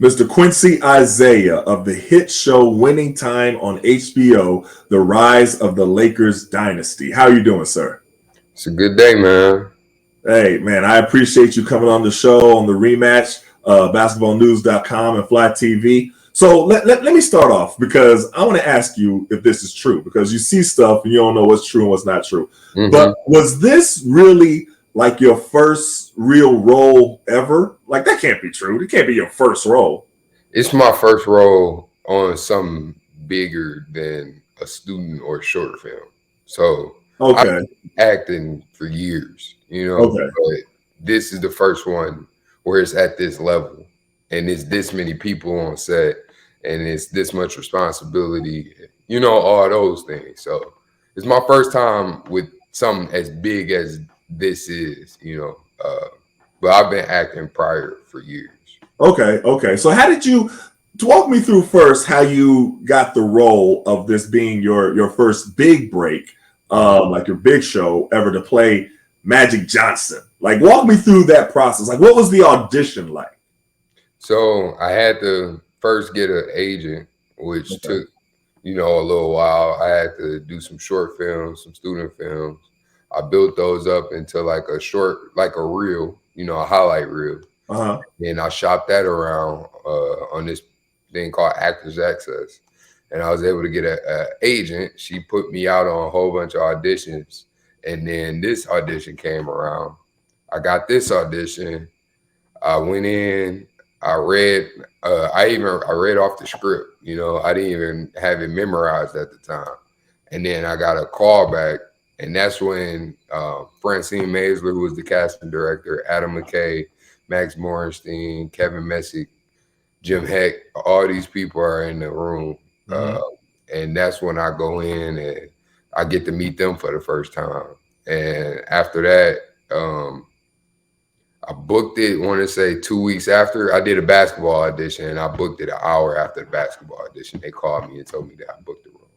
Mr. Quincy Isaiah of the hit show Winning Time on HBO, The Rise of the Lakers Dynasty. How are you doing, sir? It's a good day, man. Hey, man, I appreciate you coming on the show on the Rematch, basketballnews.com and Flat TV. So let me start off because I want to ask you if this is true because you see stuff and you don't know what's true and what's not true. Mm-hmm. But was this really like your first real role ever? Like that can't be true. It can't be your first role. It's my first role on something bigger than a student or short film. So I've Okay. been acting for years, Okay. but this is the first one where it's at this level and it's this many people on set and it's this much responsibility, all those things. So it's my first time with something as big as this is, but I've been acting prior for years. Okay. So how did you walk me through first how you got the role of this being your first big break, like your big show ever to play Magic Johnson? Like walk me through that process. Like what was the audition like? So I had to first get an agent, which took, a little while. I had to do some short films, some student films. I built those up into like a short, like a reel, a highlight reel. And I shopped that around on this thing called Actors Access. And I was able to get an agent. She put me out on a whole bunch of auditions. And then this audition came around. I got this audition. I went in. I read. I read off the script. I didn't even have it memorized at the time. And then I got a call back, and that's when Francine Maisler, who was the casting director, Adam McKay, Max Morenstein, Kevin Messick, Jim Heck, all these people are in the room. And that's when I go in and I get to meet them for the first time. And after that, I booked it, I want to say 2 weeks after. I did a basketball audition and I booked it an hour after the basketball audition. They called me and told me that I booked the role.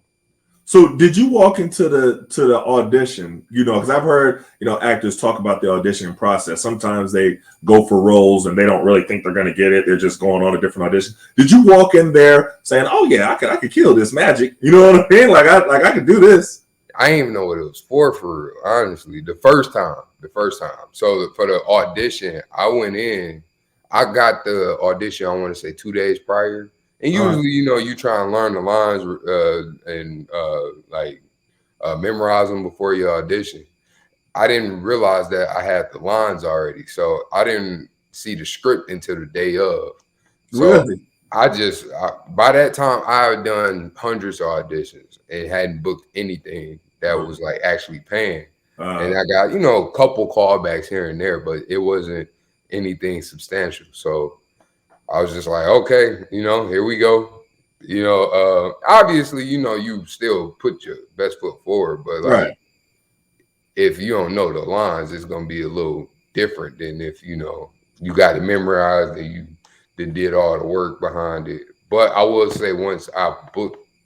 So did you walk into the audition, because I've heard, actors talk about the auditioning process. Sometimes they go for roles and they don't really think they're going to get it. They're just going on a different audition. Did you walk in there saying, "Oh yeah, I could kill this Magic"? You know what I mean? Like I could do this. I didn't even know what it was for real, honestly. The first time. So for the audition, I went in. I got the audition, I want to say 2 days prior. And usually, you try and learn the lines and memorize them before your audition. I didn't realize that I had the lines already. So I didn't see the script until the day of. So really? By that time, I had done hundreds of auditions and hadn't booked anything that was like actually paying. And I got, a couple callbacks here and there, but it wasn't anything substantial. So I was just like, okay, here we go. Obviously, you still put your best foot forward, but like, if you don't know the lines, it's going to be a little different than if, you got it memorized and you did all the work behind it. But I will say once I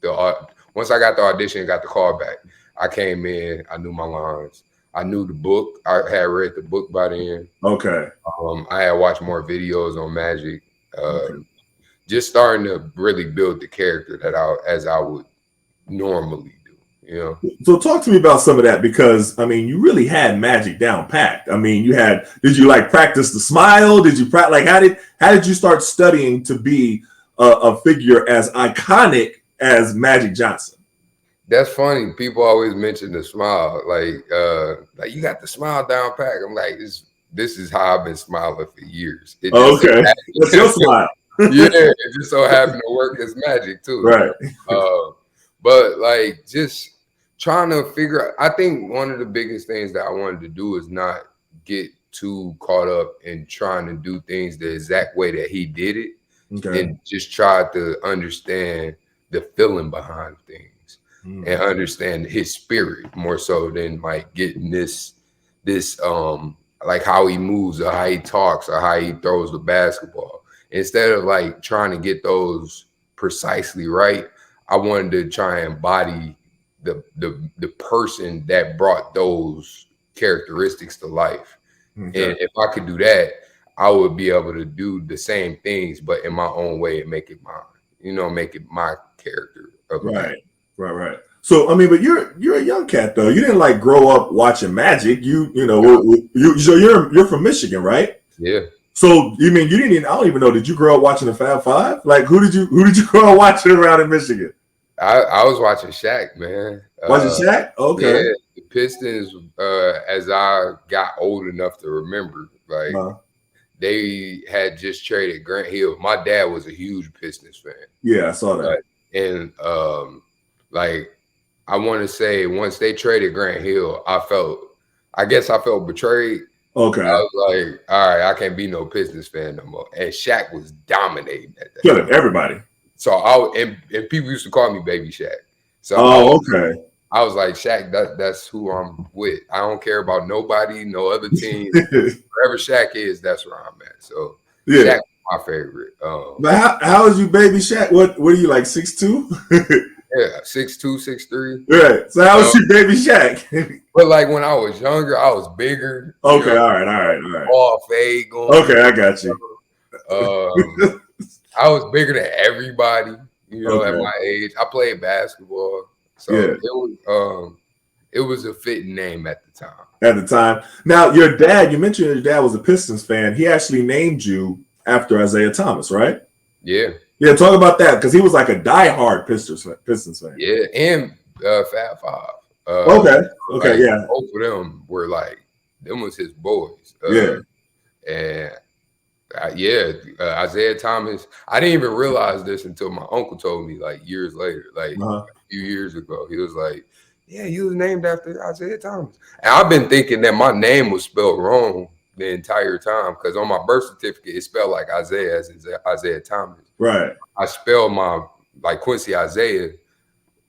got the audition and got the call back, I came in, I knew my lines. I knew the book. I had read the book by then. Okay. I had watched more videos on Magic. Just starting to really build the character as I would normally do, So talk to me about some of that because you really had Magic down packed. Did you like practice the smile? Did you practice how did you start studying to be a figure as iconic as Magic Johnson? That's funny. People always mention the smile, like you got the smile down pat. I'm like, this is how I've been smiling for years. Okay, that's your smile. Yeah, it just so happened to work as Magic too. Right. But like just trying to figure out. I think one of the biggest things that I wanted to do is not get too caught up in trying to do things the exact way that he did it, and just try to understand the feeling behind things. And understand his spirit more so than like getting this like how he moves or how he talks or how he throws the basketball. Instead of like trying to get those precisely right, I wanted to try and embody the person that brought those characteristics to life. And if I could do that, I would be able to do the same things, but in my own way and make it mine. Make it my character of Magic. Right. So I mean, but you're a young cat though. You didn't like grow up watching Magic. So you're from Michigan, right? Yeah. So you mean you didn't even, I don't even know, did you grow up watching the Fab Five? Like who did you grow up watching around in Michigan? I was watching Shaq, man. Watching Shaq? Okay. Yeah, the Pistons, as I got old enough to remember, like they had just traded Grant Hill. My dad was a huge Pistons fan. Yeah, I saw that. And like I want to say once they traded Grant Hill, I guess I felt betrayed. Okay. I was like, all right, I can't be no Pistons fan no more. And Shaq was dominating at that. Killing everybody. So and people used to call me Baby Shaq. So okay. I was like, Shaq, that's who I'm with. I don't care about nobody, no other team. Wherever Shaq is, that's where I'm at. So yeah. Shaq is my favorite. But how is you Baby Shaq? What are you, like 6'2"? Yeah, 6'2", 6'3". Right. So how was you Baby Shaq? But like when I was younger, I was bigger. Okay, all right. All fade going. Okay, I got you. I was bigger than everybody, at my age. I played basketball. So it was a fitting name at the time. At the time. Now, you mentioned your dad was a Pistons fan. He actually named you after Isaiah Thomas, right? Yeah. Yeah, talk about that, because he was like a diehard Pistons fan. Yeah, and Fab Five. Okay, yeah. Both of them were like, them was his boys. And Isaiah Thomas. I didn't even realize this until my uncle told me like years later, like a few years ago. He was like, "Yeah, you was named after Isaiah Thomas." And I've been thinking that my name was spelled wrong the entire time, because on my birth certificate it's spelled like Isaiah as Isaiah Thomas. Right. I spell my like Quincy Isaiah.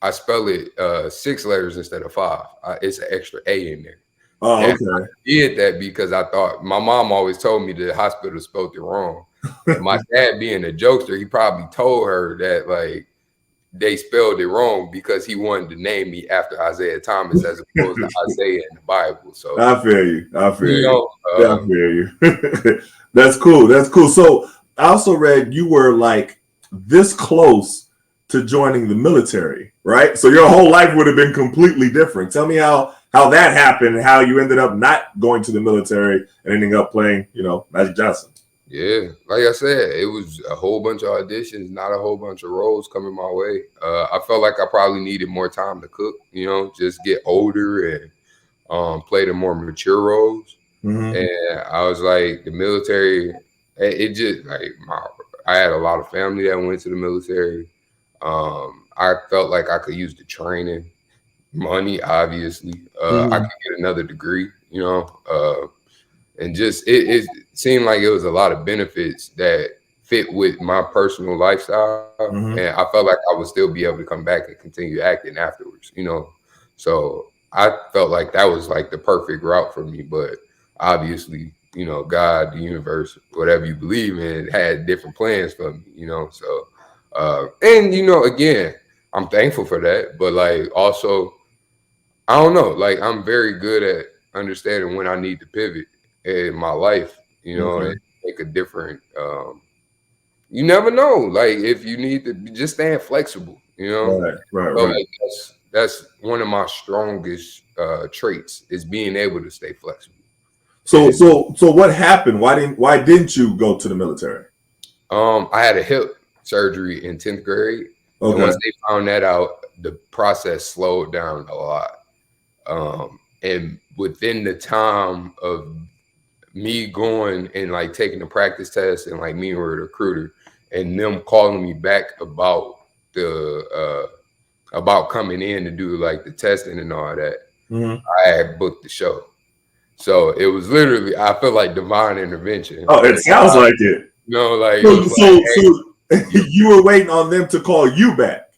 I spell it 6 letters instead of 5. It's an extra A in there. Oh, okay. And I did that because I thought, my mom always told me the hospital spelled it wrong. And my dad being a jokester, he probably told her that like they spelled it wrong because he wanted to name me after Isaiah Thomas as opposed to Isaiah in the Bible. So I feel you. I feel you. That's cool. So I also read you were like this close to joining the military, right? So your whole life would have been completely different. Tell me how that happened and how you ended up not going to the military and ending up playing, Magic Johnson. Yeah, like I said, it was a whole bunch of auditions, not a whole bunch of roles coming my way. I felt like I probably needed more time to cook, just get older and play the more mature roles. Mm-hmm. And I was like, the military, it just like I had a lot of family that went to the military. I felt like I could use the training, money, obviously. I could get another degree, and just it seemed like it was a lot of benefits that fit with my personal lifestyle. Mm-hmm. And I felt like I would still be able to come back and continue acting afterwards, So I felt like that was like the perfect route for me. But obviously, God, the universe, whatever you believe in, had different plans for me, So and again, I'm thankful for that. But like also, I don't know, like I'm very good at understanding when I need to pivot in my life, and make a different you never know, like if you need to just staying flexible, Right. Like that's one of my strongest traits is being able to stay flexible. So what happened? Why didn't you go to the military? I had a hip surgery in 10th grade. Okay. And once they found that out, the process slowed down a lot. And within the time of me going and like taking the practice test and like meeting with a recruiter and them calling me back about about coming in to do like the testing and all that, I had booked the show. So it was literally, I feel like divine intervention. Oh, it sounds like it. You were waiting on them to call you back.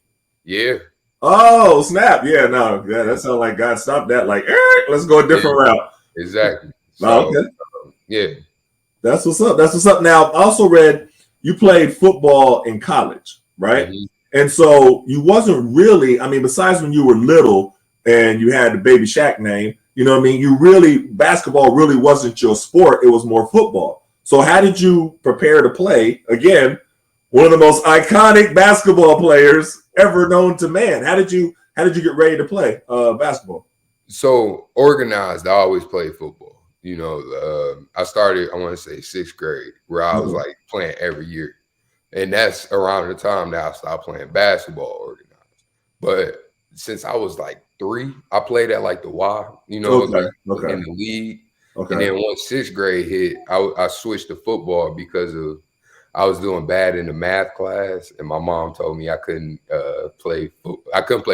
Yeah. Oh, snap. Yeah, no. Yeah, that sounds like God stopped that. Like, let's go a different route. Exactly. So, okay. Yeah. That's what's up. Now, I also read you played football in college, right? Mm-hmm. And so you wasn't really, besides when you were little and you had the Baby Shaq name, basketball really wasn't your sport. It was more football. So how did you prepare to play? Again, one of the most iconic basketball players ever known to man. How did you get ready to play basketball? So organized, I always played football. I started, I want to say 6th grade, where I was like playing every year. And that's around the time that I stopped playing basketball organized. But since I was like 3, I played at like the Y, in the league. Okay. And then once 6th grade hit, I switched to football because I was doing bad in the math class, and my mom told me I couldn't play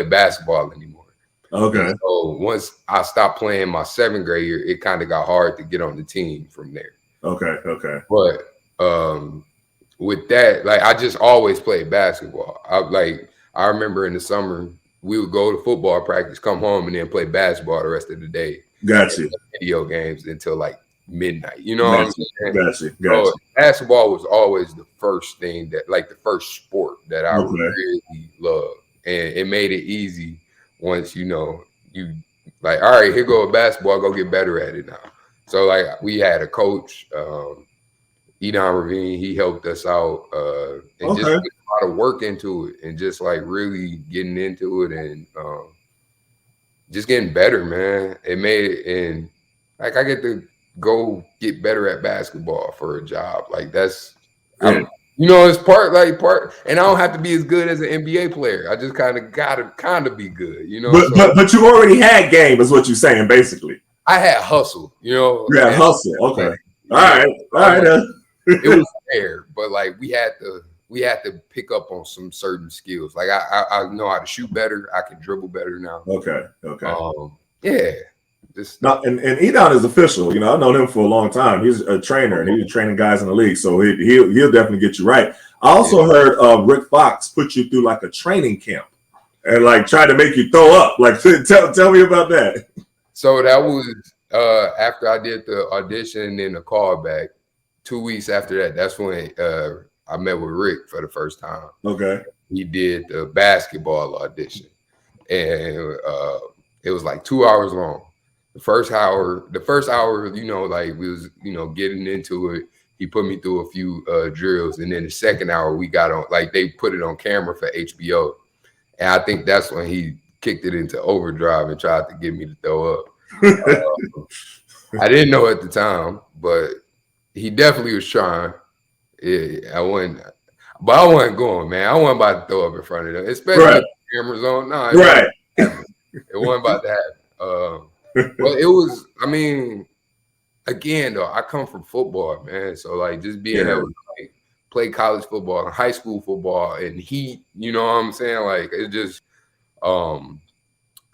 basketball anymore. Okay. And so once I stopped playing my 7th grade year, it kind of got hard to get on the team from there. Okay. But with that, like, I just always played basketball. I remember in the summer we would go to football practice, come home, and then play basketball the rest of the day. Got you. Video games until like midnight. You know what I'm saying? Got you. So basketball was always the first thing that, like, the first sport that I really loved, and it made it easy once you like, all right, here go a basketball, go get better at it now. So like, we had a coach, Etan Ravine, he helped us out, and just put a lot of work into it, and just like really getting into it, and just getting better, man. It made it, and like, I get to go get better at basketball for a job. Like, that's, it's part, and I don't have to be as good as an NBA player. I just gotta be good, But you already had game, is what you're saying, basically. I had hustle, Yeah, hustle. Okay. All right. It was fair, but like, we had to pick up on some certain skills. Like, I know how to shoot better. I can dribble better now. Okay. Yeah. Now, and Etan is official. I've known him for a long time. He's a trainer, and he's training guys in the league, so he'll definitely get you right. I also heard Rick Fox put you through like a training camp and like try to make you throw up. Like, tell me about that. So that was after I did the audition and the callback. 2 weeks after that, that's when I met with Rick for the first time. Okay. He did the basketball audition, and it was like 2 hours long. The first hour, like, we was, getting into it. He put me through a few drills, and then the second hour we got on, like, they put it on camera for HBO, and I think that's when he kicked it into overdrive and tried to get me to throw up. I didn't know at the time, but he definitely was trying. Yeah, I wasn't going, man. I wasn't about to throw up in front of them, especially with the cameras on. No, it wasn't about to happen. But it was, I mean, again, though, I come from football, man. So like, just being able to like play college football and high school football and heat, you know what I'm saying? Like, it just, I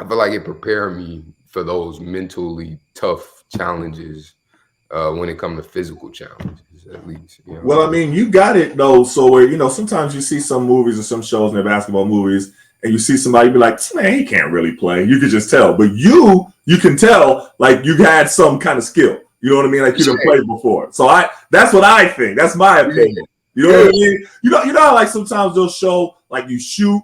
feel like it prepared me for those mentally tough challenges when it comes to physical challenges, at least. Well, I mean, you got it though. So where, sometimes you see some movies or some shows in the basketball movies, and you see somebody be like, man, he can't really play. You could just tell. But you can tell, like, you had some kind of skill. You know what I mean? Like, you done played before. So that's what I think. That's my opinion. You know what I mean? You know how, like, sometimes they'll show, like, you shoot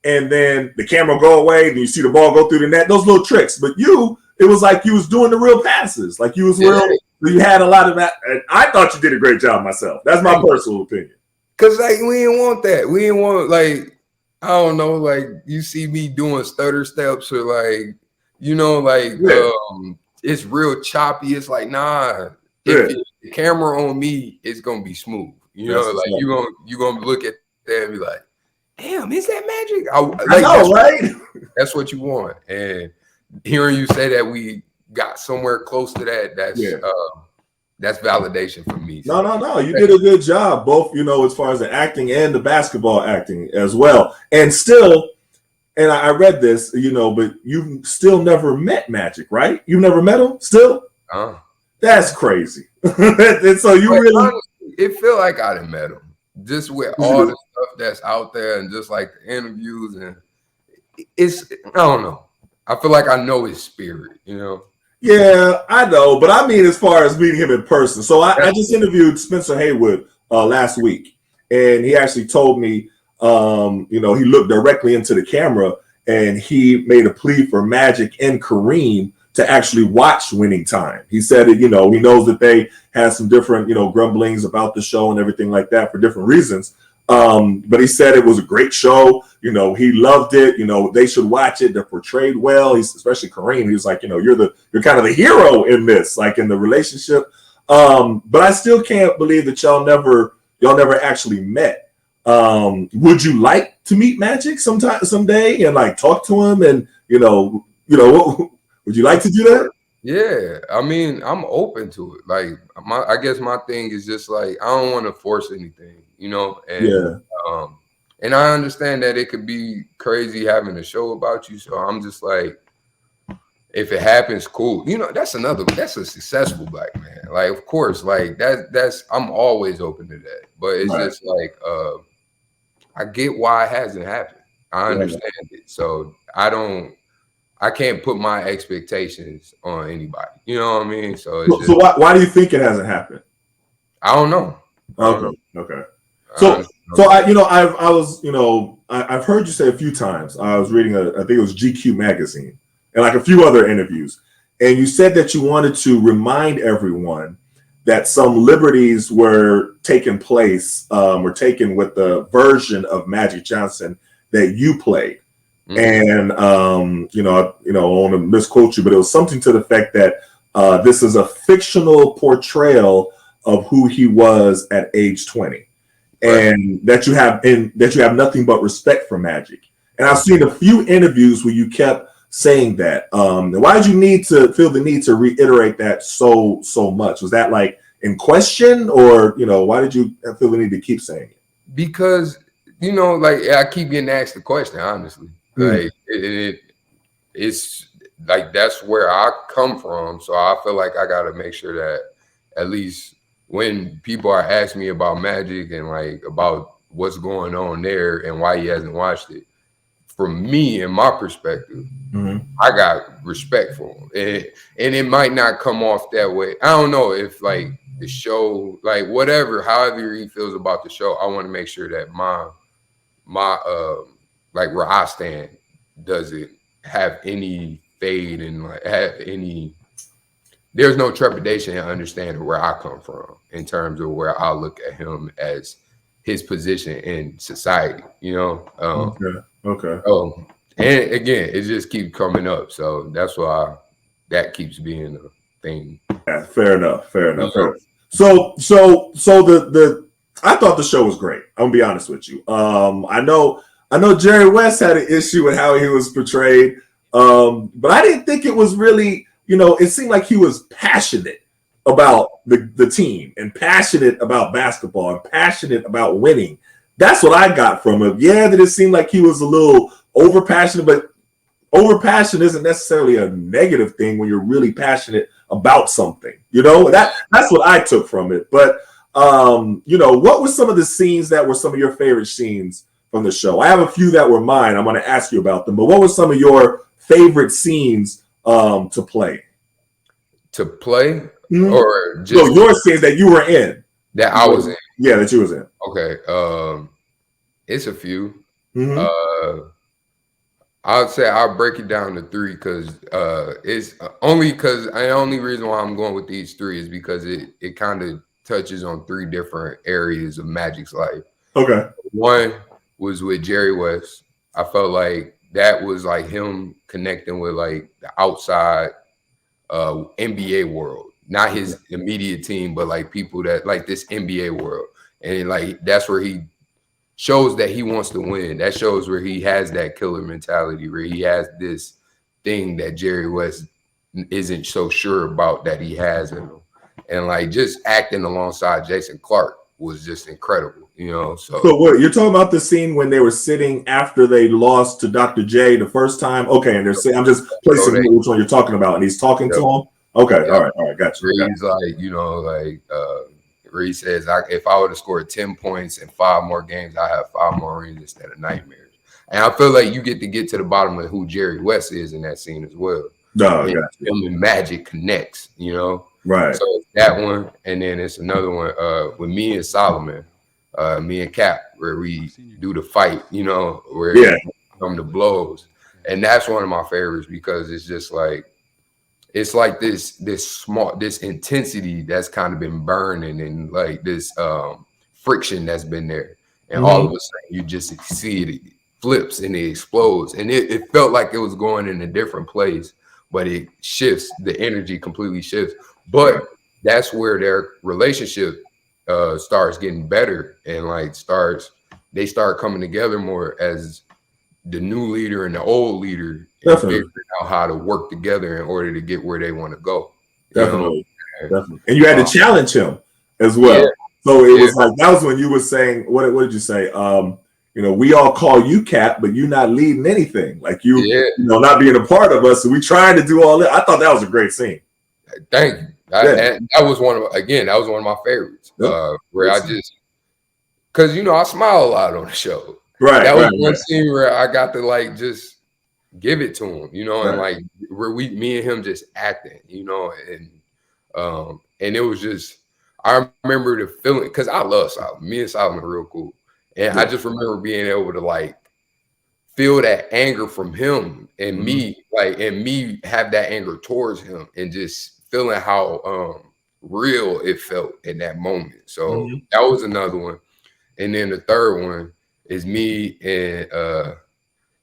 and then the camera go away and you see the ball go through the net. Those little tricks. But it was like you was doing the real passes. Like, you was real. You had a lot of that. And I thought you did a great job myself. That's my personal opinion. Because, like, we didn't want that. We didn't want, like, I don't know, like, you see me doing stutter steps or like, it's real choppy. It's like, nah, if the camera on me, it's gonna be smooth. Like, you're gonna look at that and be like, damn, is that magic? I know, right? That's what you want. And hearing you say that we got somewhere close to that, that's validation for me. No. You did a good job, both, as far as the acting and the basketball acting as well. And still, and I read this, but you've still never met Magic, right? You've never met him still? That's crazy. And so you really... Honestly, it feel like I done met him. Just with all the stuff that's out there and just like the interviews, and I don't know. I feel like I know his spirit, Yeah, I know, but I mean, as far as meeting him in person. So I just interviewed Spencer Haywood last week, and he actually told me, he looked directly into the camera and he made a plea for Magic and Kareem to actually watch Winning Time. He said it, he knows that they had some different, grumblings about the show and everything like that for different reasons. But he said it was a great show. He loved it. They should watch it. They're portrayed well. He's especially Kareem. He was like, you're kind of the hero in this, like in the relationship. But I still can't believe that y'all never actually met. Would you like to meet Magic someday and like talk to him and would you like to do that? Yeah, I mean, I'm open to it. Like I guess my thing is just like I don't want to force anything, and I understand that it could be crazy having a show about you. So I'm just like, if it happens, cool. That's a successful black man. Like, of course, like that's I'm always open to that. But it's just like I get why it hasn't happened. I understand it. So I can't put my expectations on anybody. You know what I mean? So why do you think it hasn't happened? I don't know. Okay. So I've heard you say a few times. I was reading I think it was GQ magazine and like a few other interviews, and you said that you wanted to remind everyone that some liberties were taking place, were taken with the version of Magic Johnson that you played. And I want to misquote you, but it was something to the effect that this is a fictional portrayal of who he was at age 20, and that you have nothing but respect for Magic. And I've seen a few interviews where you kept saying that. Why did you feel the need to reiterate that so much? Was that like in question, or why did you feel the need to keep saying it? Because like I keep getting asked the question, honestly. Like it's like that's where I come from, so I feel like I got to make sure that at least when people are asking me about Magic and like about what's going on there and why he hasn't watched it, from me and my perspective, I got respect for him, and it might not come off that way. I don't know if like the show, like whatever, however he feels about the show, I want to make sure that my like where I stand doesn't have any fade and like have any. There's no trepidation in understanding where I come from in terms of where I look at him as his position in society. Okay. Oh, and again, it just keeps coming up, so that's why that keeps being a thing. Yeah, fair enough. So the I thought the show was great. I'm gonna be honest with you. I know Jerry West had an issue with how he was portrayed, but I didn't think it was really. It seemed like he was passionate about the team and passionate about basketball and passionate about winning. That's what I got from him. Yeah, that it seemed like he was a little over passionate, but over passion isn't necessarily a negative thing when you're really passionate about something. That's what I took from it. But what were some of the scenes that were some of your favorite scenes from the show? I have a few that were mine. I'm going to ask you about them. But what were some of your favorite scenes to play? To play, or just your scenes that you were in? That I was in. Yeah, that you was in. Okay. It's a few. I would say I'll break it down to three because it's only because the only reason why I'm going with these three is because it kind of touches on three different areas of Magic's life. Okay. One was with Jerry West. I felt like that was like him connecting with like the outside NBA world, not his immediate team, but like people that like this NBA world. And like that's where he shows that he wants to win. That shows where he has that killer mentality, where he has this thing that Jerry West isn't so sure about that he has in him. And like just acting alongside Jason Clark was just incredible, So what you're talking about the scene when they were sitting after they lost to Dr. J the first time? Okay, and they're saying, I'm just placing which one you're talking about, and he's talking to him. Okay, all right, gotcha. He's like, where he says, if I would have scored 10 points in 5 more games, I have 5 more rings instead of nightmares. And I feel like you get to the bottom of who Jerry West is in that scene as well. No, him and Magic connects, Right. So it's that one, and then it's another one with me and Solomon, me and Cap, where we do the fight, where come to blows. And that's one of my favorites because it's just like it's like this intensity that's kind of been burning, and like this friction that's been there, and all of a sudden you just see it flips and it explodes, and it felt like it was going in a different place, but it shifts, the energy completely shifts. But that's where their relationship starts getting better, and like they start coming together more as the new leader and the old leader, and figuring out how to work together in order to get where they want to go. Definitely. And you had to challenge him as well. Yeah. So it was like, that was when you were saying, what did you say? We all call you Cap, but you're not leading anything. Like you not being a part of us. So we trying to do all that. I thought that was a great scene. Thank you. And that was one of my favorites. Where I just, because I smile a lot on the show. Right. That was one scene where I got to like just give it to him, and like where me and him just acting, and it was just, I remember the feeling, because I love Solomon. Me and Solomon are real cool. And I just remember being able to like feel that anger from him and me, like, and me have that anger towards him, and just feeling how real it felt in that moment. So that was another one. And then the third one is me and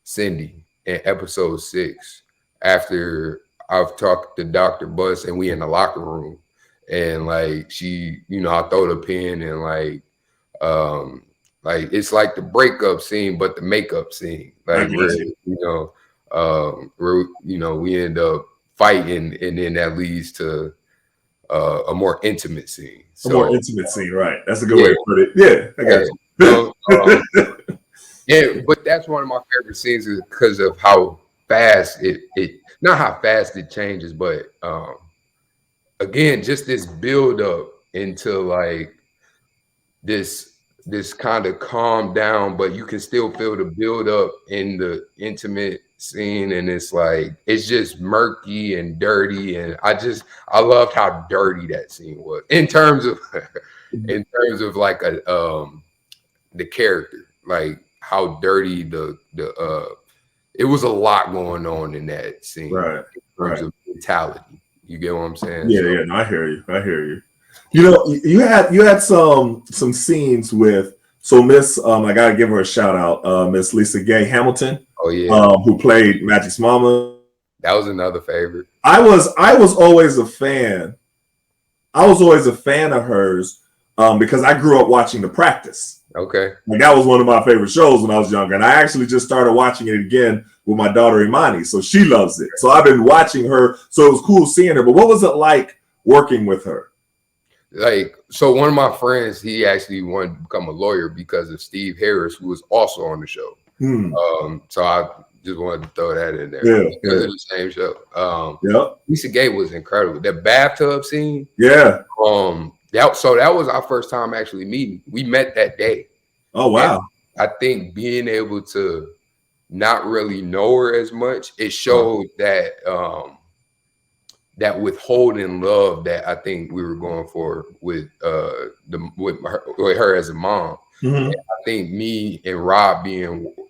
Cindy in episode 6, after I've talked to Dr. Bus and we in the locker room, and like she, I throw the pen, and like it's like the breakup scene, but the makeup scene, like where we end up fighting, and then that leads to a more intimate scene. A more intimate scene, right? That's a good way to put it. Yeah, I got you. But that's one of my favorite scenes, is because of how fast it not how fast it changes, but again, just this build up into like this kind of calm down, but you can still feel the build up in the intimate scene, and it's like, it's just murky and dirty, and I loved how dirty that scene was in terms of like the character, like how dirty it was a lot going on in that scene, right? In terms of mentality. You get what I'm saying? Yeah. No, I hear you. You had some scenes with, so Miss I gotta give her a shout out, Miss Lisa Gay Hamilton. Oh yeah. Who played Magic's mama. That was another favorite. I was always a fan. I was always a fan of hers because I grew up watching The Practice. Okay. Like that was one of my favorite shows when I was younger, and I actually just started watching it again with my daughter Imani. So she loves it. So I've been watching her. So it was cool seeing her. But what was it like working with her? Like, so one of my friends, he actually wanted to become a lawyer because of Steve Harris, who was also on the show. So I just wanted to throw that in there. Yeah, because of the same show. Lisa Gay was incredible. That bathtub scene. Yeah. That was our first time actually meeting. We met that day. Oh wow. And I think being able to not really know her as much, it showed that that withholding love that I think we were going for with her as a mom. I think me and Rob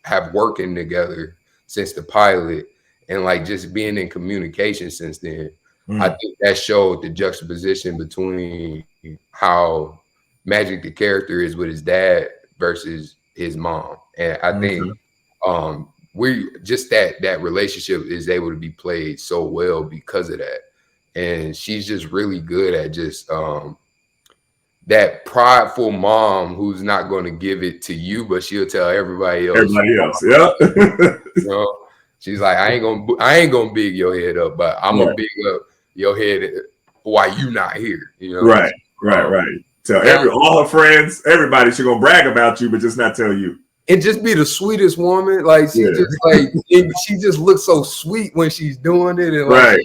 have working together since the pilot, and like just being in communication since then. I think that showed the juxtaposition between how Magic the character is with his dad versus his mom, and I think we just that relationship is able to be played so well because of that. And she's just really good at just that prideful mom who's not going to give it to you, but she'll tell everybody else. She's like, I ain't gonna big your head up, but I'm gonna big up your head while you not here. Right. Tell all her friends, everybody, she's gonna brag about you, but just not tell you. And just be the sweetest woman. Like she just like she just looks so sweet when she's doing it. And like,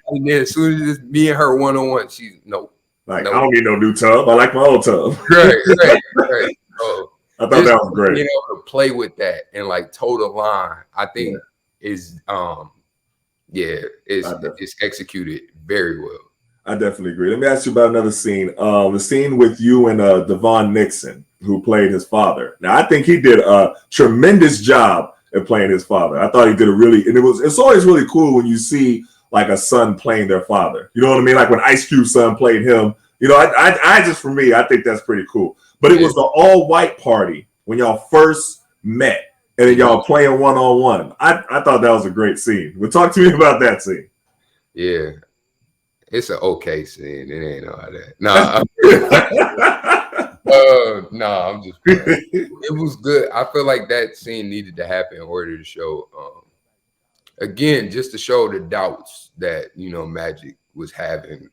and then as soon as it's me and her one-on-one, she's I don't need no new tub. I like my old tub. Right. So I thought that was great. Being able to play with that and like toe the line, I think is it's executed very well. I definitely agree. Let me ask you about another scene. The scene with you and Devon Nixon, who played his father. Now, I think he did a tremendous job at playing his father. I thought he did it's always really cool when you see like a son playing their father. You know what I mean? Like when Ice Cube's son played him. You know, I just, for me, I think that's pretty cool. But it was the all-white party when y'all first met, and then y'all playing one-on-one. I thought that was a great scene. But talk to me about that scene. Yeah. It's an okay scene. It ain't all that. Nah. Nah, I'm just playing. It was good. I feel like that scene needed to happen in order to show, again, just to show the doubts that, you know, Magic was having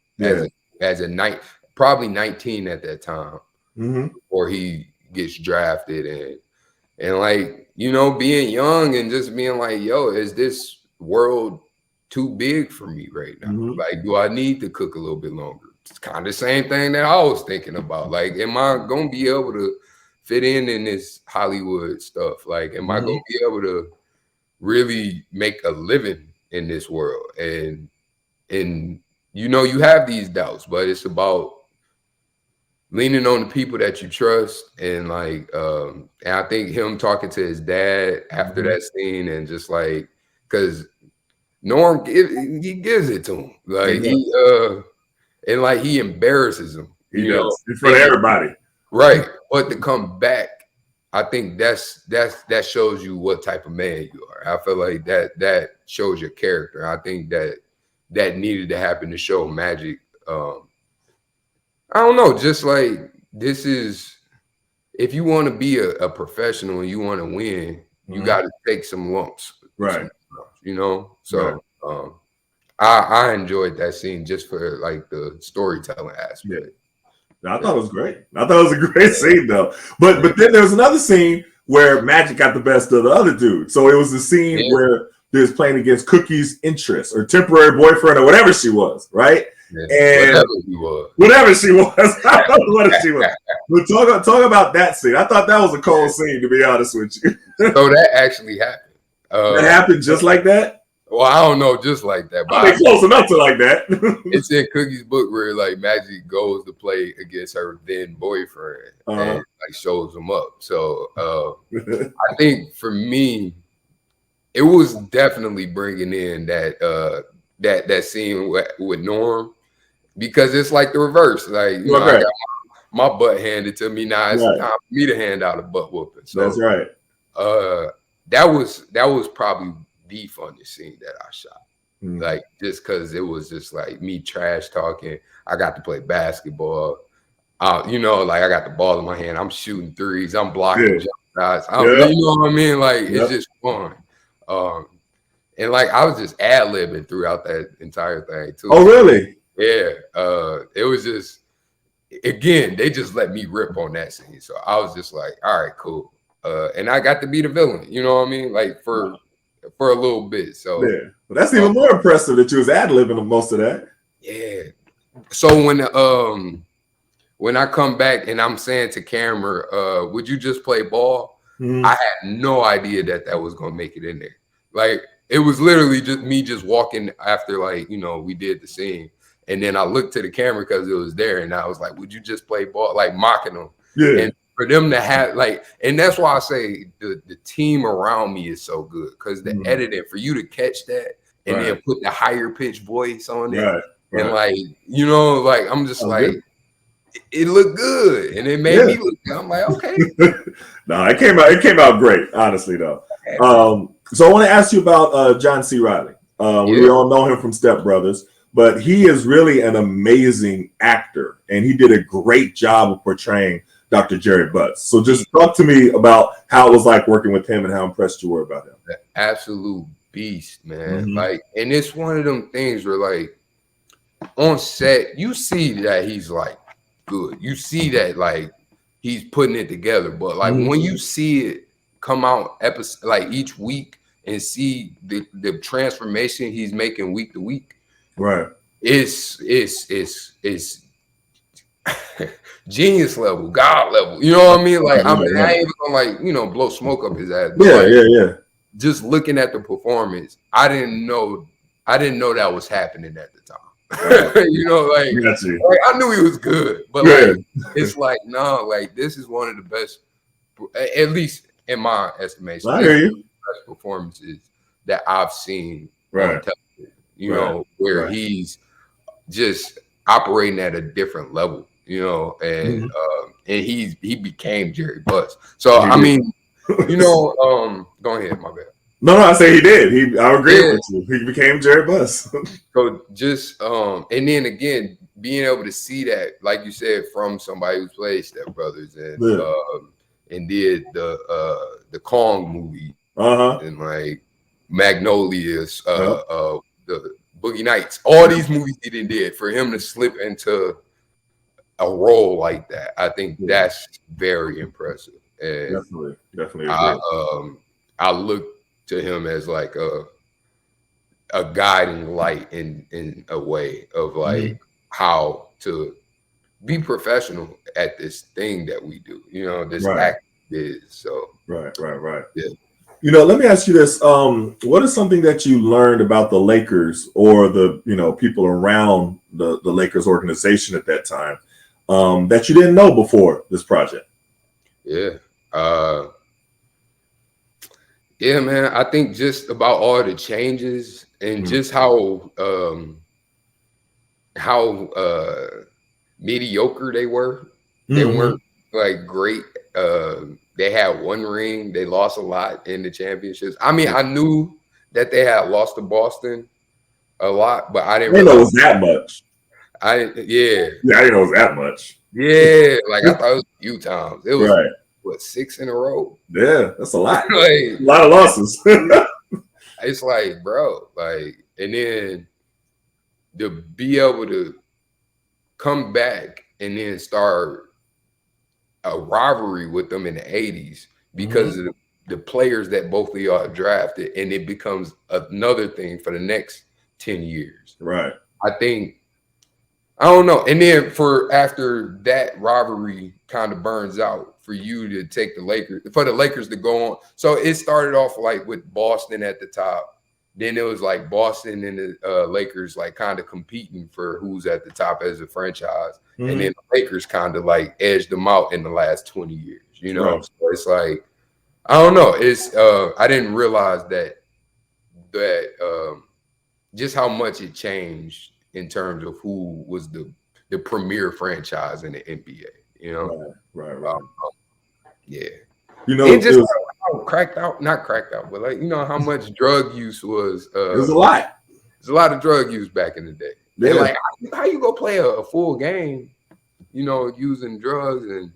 as a night, probably 19 at that time, before he gets drafted, and like, you know, being young and just being like, yo, is this world too big for me right now? Like, do I need to cook a little bit longer? It's kind of the same thing that I was thinking about. Like, am I gonna be able to fit in this Hollywood stuff? Like, am I gonna be able to really make a living in this world? And you know, you have these doubts, but it's about leaning on the people that you trust. And like, and I think him talking to his dad after that scene, and just like, because Norm, he gives it to him. Like, and like, he embarrasses him. He does in front of everybody. Right. But to come back, I think that shows you what type of man you are. I feel like that shows your character. I think that needed to happen to show Magic. I don't know, just like, this is, if you want to be a professional and you want to win, you got to take some lumps. Right. You know? So I enjoyed that scene just for like the storytelling aspect. I thought it was great. I thought it was a great scene though. But then there was another scene where Magic got the best of the other dude. So it was the scene where they was playing against Cookie's interest or temporary boyfriend or whatever she was, right? And whatever she was. I don't know what she was. But talk about that scene. I thought that was a cold scene, to be honest with you. So that actually happened. That happened just like that? Well, I don't know, just like that. But I close enough to like that. It's in Cookie's book where like Magic goes to play against her then boyfriend and like shows him up. So I think for me, it was definitely bringing in that scene with Norm, because it's like the reverse. Like, you know, I got my butt handed to me. Now it's time for me to hand out a butt whooping. So that's right. That was probably the funniest scene that I shot. Like, just because it was just like me trash talking. I got to play basketball. You know, like, I got the ball in my hand. I'm shooting threes. I'm blocking jump shots. You know what I mean? Like, it's just fun. And like, I was just ad-libbing throughout that entire thing too. Oh, really? Yeah. It was just, again, they just let me rip on that scene. So I was just like, all right, cool. And I got to be the villain, you know what I mean? Like, for a little bit. So well, that's even more impressive that you was ad-libbing most of that. Yeah. So when I come back and I'm saying to camera, would you just play ball? I had no idea that was gonna make it in there. Like, it was literally just me just walking after, like, you know, we did the scene, and then I looked to the camera because it was there, and I was like, would you just play ball? Like, mocking them. And for them to have, like, and that's why I say the team around me is so good, because the editing, for you to catch that and then put the higher pitched voice on it, and like, you know, like, I'm just like, it looked good, and it made me look good. I'm like, okay. No, it came out great, honestly though. So I want to ask you about John C. Reilly. We all know him from Step Brothers, but he is really an amazing actor, and he did a great job of portraying Dr. Jerry Butts. So just talk to me about how it was like working with him and how impressed you were about him. The absolute beast, man. Like, and it's one of them things where, like, on set, you see that he's like good. You see that, like, he's putting it together. But like, when you see it come out episode, like, each week, and see the transformation he's making week to week, it's genius level, God level. You know what I mean? Like, I ain't even gonna, like, you know, blow smoke up his ass. But just looking at the performance, I didn't know that was happening at the time. You know, like, I knew he was good, but like, it's like, no, like, this is one of the best, at least in my estimation, I hear you. Best performances that I've seen on television. you know, where he's just operating at a different level, you know, and he became Jerry Buss. So I mean, you know, go ahead, my bad. No, I say he did. I agree with you. He became Jerry Buss. So just and then again, being able to see that, like you said, from somebody who played Step Brothers and did the Kong movie and like Magnolias, the Boogie Nights, all these movies he did, for him to slip into a role like that, I think that's very impressive. And definitely agree. I look to him as like a guiding light in a way of like how to be professional at this thing that we do, you know, this act is. So right. Yeah. You know, let me ask you this. What is something that you learned about the Lakers or the, you know, people around the Lakers organization at that time that you didn't know before this project? Yeah, man. I think just about all the changes and just how mediocre they were. They weren't like great. They had one ring. They lost a lot in the championships. I mean, I knew that they had lost to Boston a lot, but I didn't realize it was that much. I didn't know it was that much. Yeah, like I thought it was a few times. It was what, 6 in a row? Yeah, that's a lot. Like, a lot of losses. It's like, bro, like, and then to be able to come back and then start a rivalry with them in the 80s because of the players that both of y'all drafted, and it becomes another thing for the next 10 years. Right. I think, I don't know. And then after that rivalry kind of burns out, for you to take for the Lakers to go on. So it started off like with Boston at the top. Then it was like Boston and the Lakers like kind of competing for who's at the top as a franchise. And then the Lakers kind of like edged them out in the last 20 years, you know? So it's like, I don't know. It's I didn't realize that just how much it changed in terms of who was the premier franchise in the NBA, you know? Right. Yeah. You know, and just not cracked out, but like, you know, how much drug use was. It was a lot. There's a lot of drug use back in the day. Yeah. And like, how you go play a full game, you know, using drugs and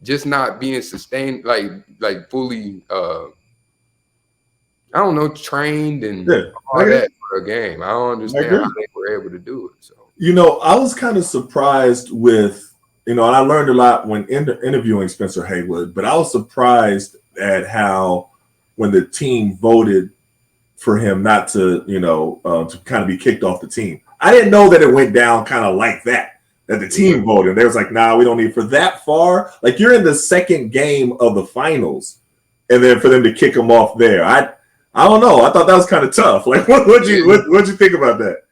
just not being sustained, like fully, I don't know, trained and all that for a game. I don't understand how they were able to do it. So, you know, I was kind of surprised with, you know, and I learned a lot when interviewing Spencer Haywood, but I was surprised at how when the team voted for him not to, you know, to kind of be kicked off the team. I didn't know that it went down kind of like that the team voted. They was like, nah, we don't need for that far. Like, you're in the second game of the finals, and then for them to kick him off there. I don't know. I thought that was kind of tough. Like, what'd you think about that?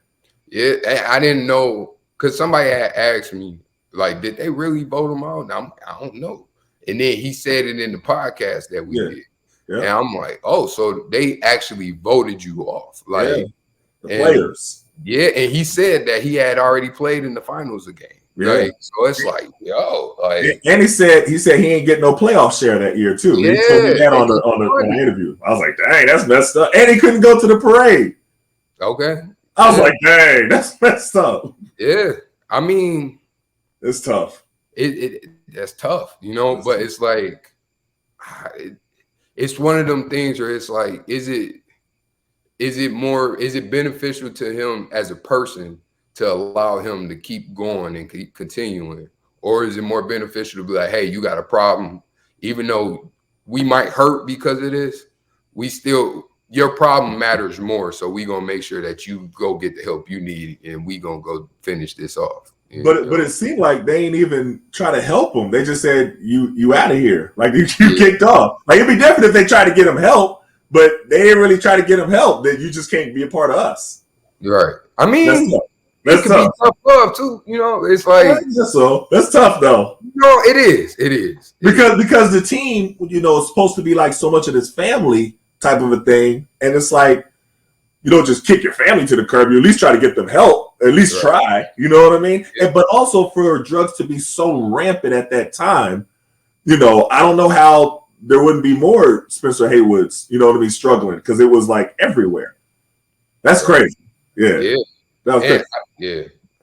Yeah, I didn't know, because somebody had asked me, like, did they really vote him out? And I don't know. And then he said it in the podcast that we did. Yeah. And I'm like, oh, so they actually voted you off. Like, the players. Yeah, and he said that he had already played in the finals again. Yeah. Like, so it's like, yo, like, and he said he ain't getting no playoff share that year too. Yeah, he told me that on the interview. I was like, dang, that's messed up. And he couldn't go to the parade. Okay. I was like, dang, that's messed up. Yeah. I mean, it's tough. That's tough, you know, but it's like, it's one of them things where it's like, is it beneficial to him as a person to allow him to keep going and keep continuing? Or is it more beneficial to be like, hey, you got a problem, even though we might hurt because of this, your problem matters more. So we gonna make sure that you go get the help you need, and we gonna go finish this off. But it seemed like they ain't even try to help him. They just said, you out of here. Like, you kicked off. Like, it'd be different if they tried to get him help, but they didn't really try to get him help. That you just can't be a part of us. Right. I mean, that's it could be tough love too. You know, it's like, so that's tough though. No, it is. It is. Because the team, you know, is supposed to be like so much of this family type of a thing, and it's like, you don't just kick your family to the curb. You at least try to get them help. At least try. You know what I mean? Yeah. But also for drugs to be so rampant at that time, I don't know how there wouldn't be more Spencer Haywoods, to be struggling, because it was like everywhere. That's crazy. Yeah. Yeah. That was crazy.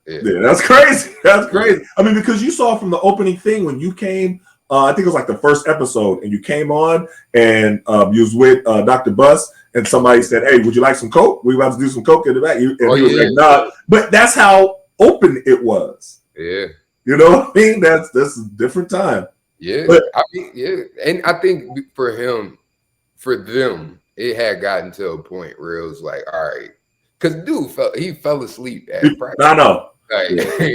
Yeah, that's crazy. That's crazy. I mean, because you saw from the opening thing when you came, I think it was like the first episode, and you came on and you was with Dr. Buss, and somebody said, "Hey, would you like some coke? We about to do some coke in the back." And he was like, "Nah." But that's how open it was. Yeah. You know what I mean? That's a different time. Yeah. But, and I think for them, it had gotten to a point where it was like, all right, because dude fell asleep at practice. I know.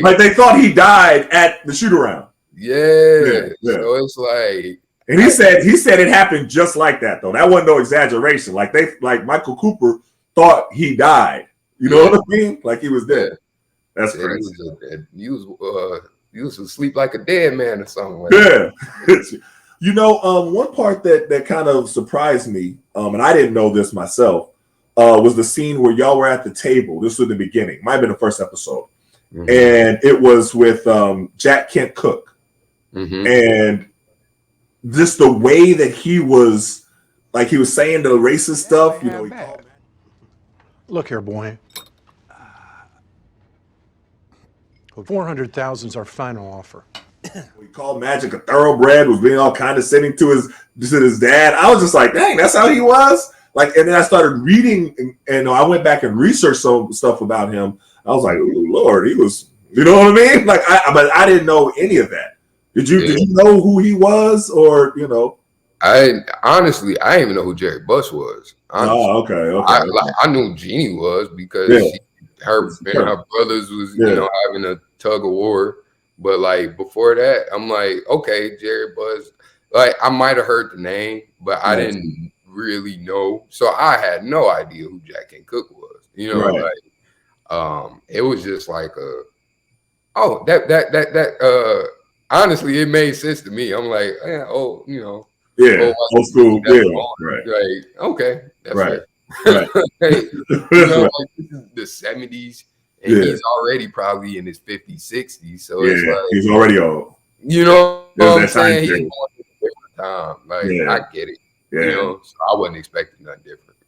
Like they thought he died at the shoot around. Yeah. So it's like, and he said it happened just like that though. That wasn't no exaggeration. Like Michael Cooper thought he died. You know what I mean? Like he was dead. That's crazy. He was asleep like a dead man or something. Yeah. One part that kind of surprised me, and I didn't know this myself, was the scene where y'all were at the table. This was the beginning. Might have been the first episode. Mm-hmm. And it was with Jack Kent Cooke. Mm-hmm. And just the way that he was saying the racist stuff, he called. Look here, boy. 400,000 is our final offer. He called Magic a thoroughbred, was being all condescending to his dad. I was just like, dang, that's how he was. Like, and then I started reading, and I went back and researched some stuff about him. I was like, oh Lord, he was, you know what I mean? Like, but I didn't know any of that. Did you know who he was, or I honestly, I didn't even know who Jerry Buss was. Honestly. Oh, okay. I knew Jeannie was because her brothers was having a tug of war, but like before that, I'm like, okay, Jerry Buss. Like I might have heard the name, but I didn't really know, so I had no idea who Jack Kent Cooke was. It was just like honestly, it made sense to me. I'm like, old school, right. Like, okay, that's right. Like, this is the 70s, and he's already probably in his 50s, 60s. So it's like he's already old. You know what I'm saying? He's going through a different time. Like I get it. So I wasn't expecting nothing different.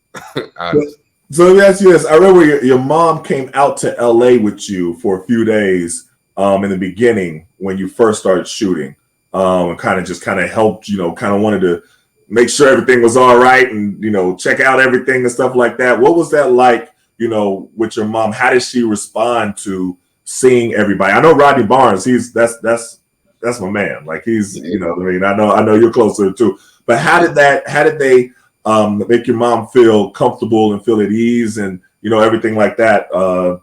Honestly. So let me ask you this. I remember your mom came out to LA with you for a few days in the beginning when you first started shooting, and kind of helped, kind of wanted to make sure everything was all right and, check out everything and stuff like that. What was that like, with your mom? How did she respond to seeing everybody? I know Rodney Barnes, that's my man. Like he's, I know you're closer too, but how did they make your mom feel comfortable and feel at ease and, everything like that,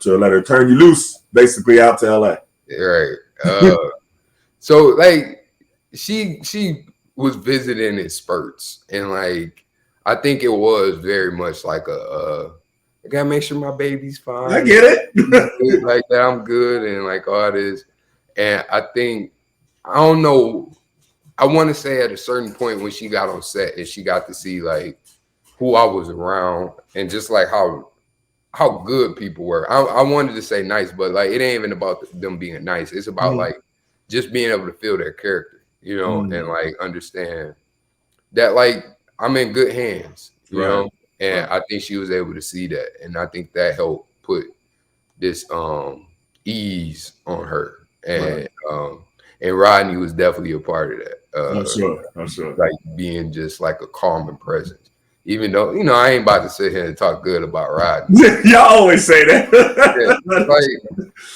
to let her turn you loose basically out to LA? Right. So like she was visiting in spurts, and like I think it was very much like I gotta make sure my baby's fine. I get it. Like that I'm good and like all this. And I think I don't know, I want to say at a certain point when she got on set and she got to see like who I was around and just like how good people were. I wanted to say nice, but like it ain't even about them being nice. It's about like just being able to feel their character, and like understand that like I'm in good hands, you know. And I think she was able to see that, and I think that helped put this ease on her. And and Rodney was definitely a part of that. I'm sure. Like being just like a calming presence. Even though, I ain't about to sit here and talk good about Rodney. Y'all always say that. Like,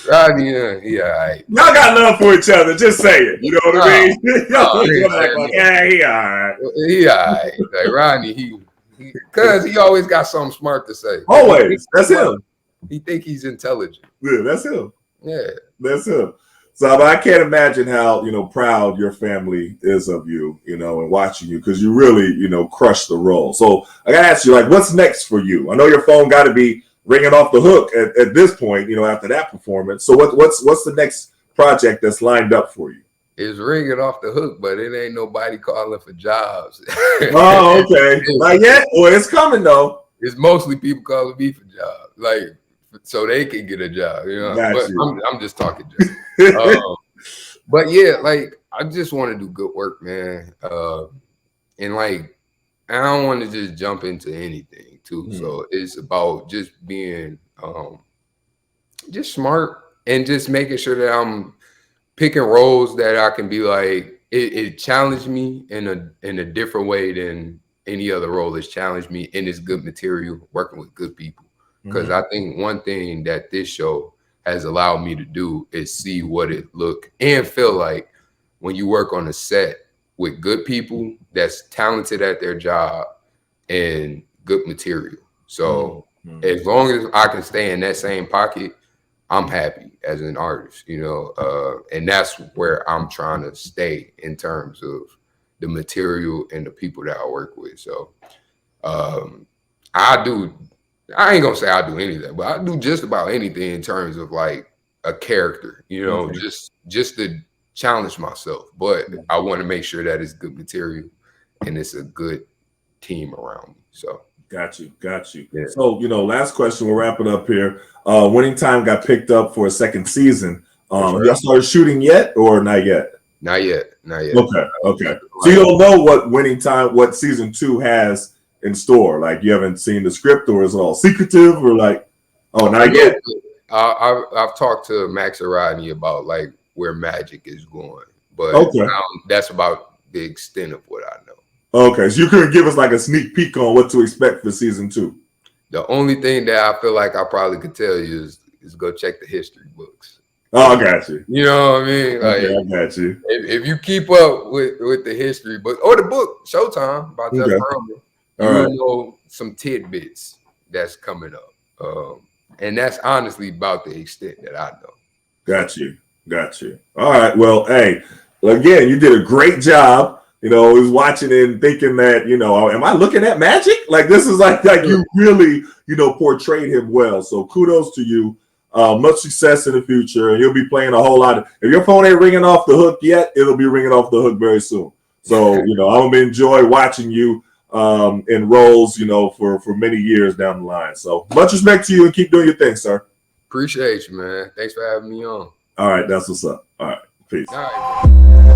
Rodney, he all right. Y'all got love for each other. Just say it. You know what I mean? He all right. He all right. Like, Rodney, because he always got something smart to say. Always. That's him. He think he's intelligent. Yeah, that's him. Yeah. That's him. So but I can't imagine how, proud your family is of you, and watching you, because you really, crushed the role. So I got to ask you, like, what's next for you? I know your phone got to be ringing off the hook at this point, after that performance. So what's the next project that's lined up for you? It's ringing off the hook, but it ain't nobody calling for jobs. Oh, okay. Not yet? Well, it's coming, though. it's mostly people calling me for jobs, like so they can get a job, you know. Got But you. I'm just talking but yeah, like I just want to do good work, man. And like I don't want to just jump into anything too. So it's about just being just smart and just making sure that I'm picking roles that I can be like it challenged me in a different way than any other role that's challenged me, and it's good material working with good people. Because I think one thing that this show has allowed me to do is see what it look and feel like when you work on a set with good people that's talented at their job and good material. So as long as I can stay in that same pocket, I'm happy as an artist, you know, and that's where I'm trying to stay in terms of the material and the people that I work with. So I ain't gonna say I do anything, but I do just about anything in terms of like a character, you know, just to challenge myself. But I want to make sure that it's good material and it's a good team around me. So Got you. Yeah. So, last question, we'll wrap it up here. Winning Time got picked up for a second season. Y'all started shooting yet or not yet? Not yet. Okay. So you don't know what season 2 has in store. Like you haven't seen the script, or is it all secretive, or like, not yet? I've talked to Max and Rodney about like where magic is going, but that's about the extent of what I know. Okay, so you couldn't give us like a sneak peek on what to expect for season 2. The only thing that I feel like I probably could tell you is go check the history books. Oh, I got you. You know what I mean? Like, I got you. If you keep up with the history book or the book Showtime by Jeff Pearlman, you'll know some tidbits that's coming up. And that's honestly about the extent that I know. Got you. All right. Well, hey, again, you did a great job. I was watching it and thinking that, am I looking at magic? Like this is like you really, portrayed him well. So kudos to you. Much success in the future, and you'll be playing a whole lot. If your phone ain't ringing off the hook yet, it'll be ringing off the hook very soon. So, I'm gonna enjoy watching you in roles, for many years down the line. So much respect to you, and keep doing your thing, sir. Appreciate you, man. Thanks for having me on. All right, that's what's up. All right, peace. All right,